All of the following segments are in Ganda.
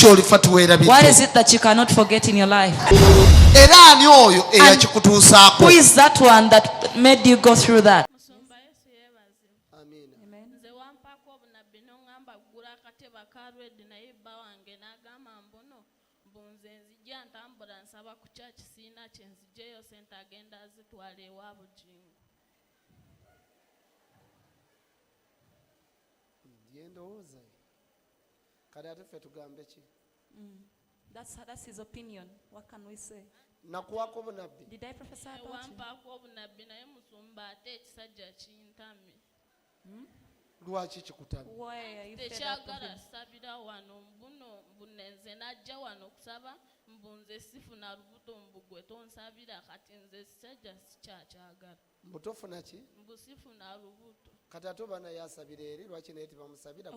KYOLIFA TEWELABIDDE. What is it that you cannot forget in your life? Era ani oyo eyakikutuusaako? Who is that one that made you go through that? That's his opinion. What can we say? Did I prophesy about you? Why are you fed up with him?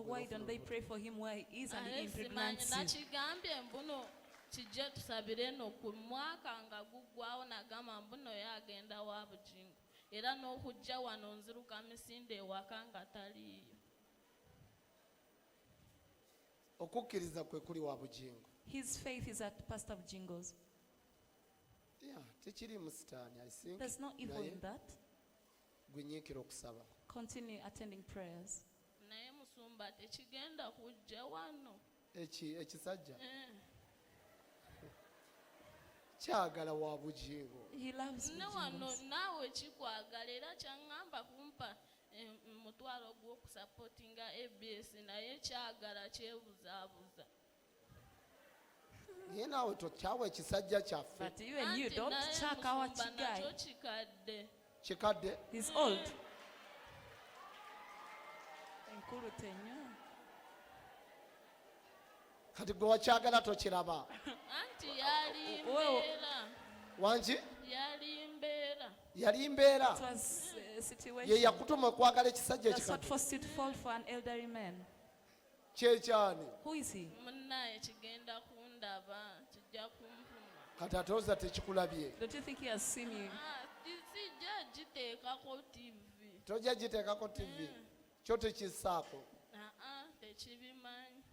Why don't they pray for him where he is and he impregnates you? Kijja tusabire no ku mwaka nga gugwawo nagamba mbuno yagenda wa bujingo era n'okujja wano nziruka misinde ewaka nga taliyo. Okukkiriza kwe kuli wa bujingo. His faith is at Pastor Bujingo's. Yeah, tekiri musitaani, I think. There's no evil in that. Gwenyeekera okusaba. Continue attending prayers. Naye musumba tekigenda kujja wano. Ekisajja. Kyagala wa bujingo. He loves bujingos. Nawe kikwagala era kyangamba kumpa mutwalo gw'okusupportinga ABS naye kyagala kyebuzaabuza. Ye nawe tokyawa ekisajja kyaffe. But you and you don't chuck our guy. Kikadde. He's old. Enkulu tenya. Kati gwe wakyagala tokiraba. Anti yali mbeera. Wange? Yali mbeera. It was a situation. Ye yakutuma okwagala ekisajja ekikadde. That's what forced you to fall for an elderly man. Kyekyani. Who is he? Munnaye kigenda kundaba kijja kumpuma. Kati atooza tekikulabye. Don't you think he has seen you? Sijja giteekako TV. Tojja giteekako TV. Kyo tekissaako. Tekibimanyi.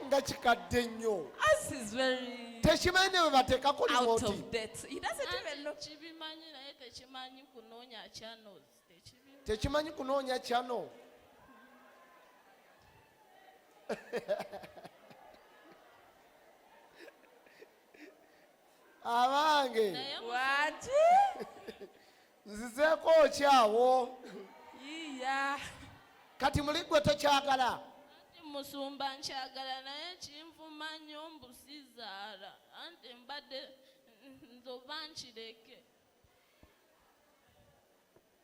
Nga kikadde nnyo. As is very Tekimanyi ne bwe bateekako out remote. of date. He doesn't even know. Kibimanyi naye tekimanyi kunoonya channels. Tekimanyi kunoonya channel. Abange. What? Nzizeeko okyawo. Yeah. Kati muli gwe tokyagala. Musumba nkyagala naye kinvuma nnyo mbusizaala anti mbadde nzoba nkireke.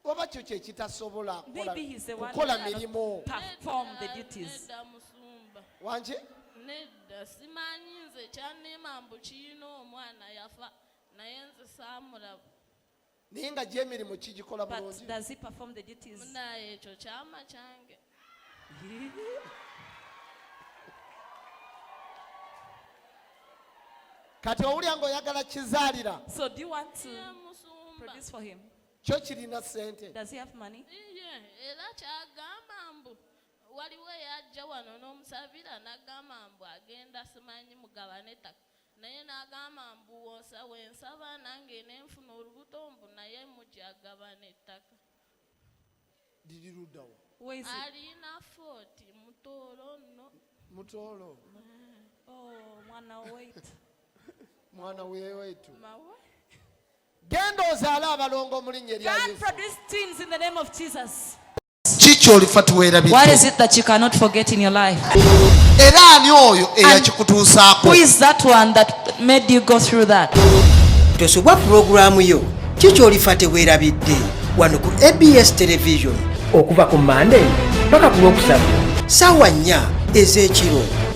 Oba kyo kye kitasobola Maybe he's the one kukola who mirimu. perform the duties. Nedda musumba. Wange? Nedda simanyi nze kyannema mbu kiyina omwana yafa naye nze saamulaba. Naye nga gy'emirimu kigikola But bulungi. does he perform the duties? Munaye ekyo kyama kyange. Kati owulya ng'oyagala kizaalira. So do you want to Musumba. produce for him? Kyo kirina ssente. Does he have money? Era kyagamba mbu waliwo eyajja wano n'omusabira n'agamba mbu agenda simanyi mugabane ettaka naye n'agamba mbu wensaba nange nenfuna olubuto mbu naye mujagabane ettaka. Liri luddawo. Where is it? Alina 40 mutoolo nno. Mutoolo. Oh, mwana wait. Mwana wewetu. Mawa? Genda ozaale abalongo mu linnya erya God Yesu. produce twins in the name of Jesus. KYOLIFA TEWELABIDDE. What is it that you cannot forget in your life? Era ani oyo eyakikutuusaako? Who is that one that made you go through that? Tosobwa programu yo KYOLIFA TEWELABIDDE wano ku ABS television okuva ku Monday paka ku Lwokusatu ssaawa 4 ez'ekiro.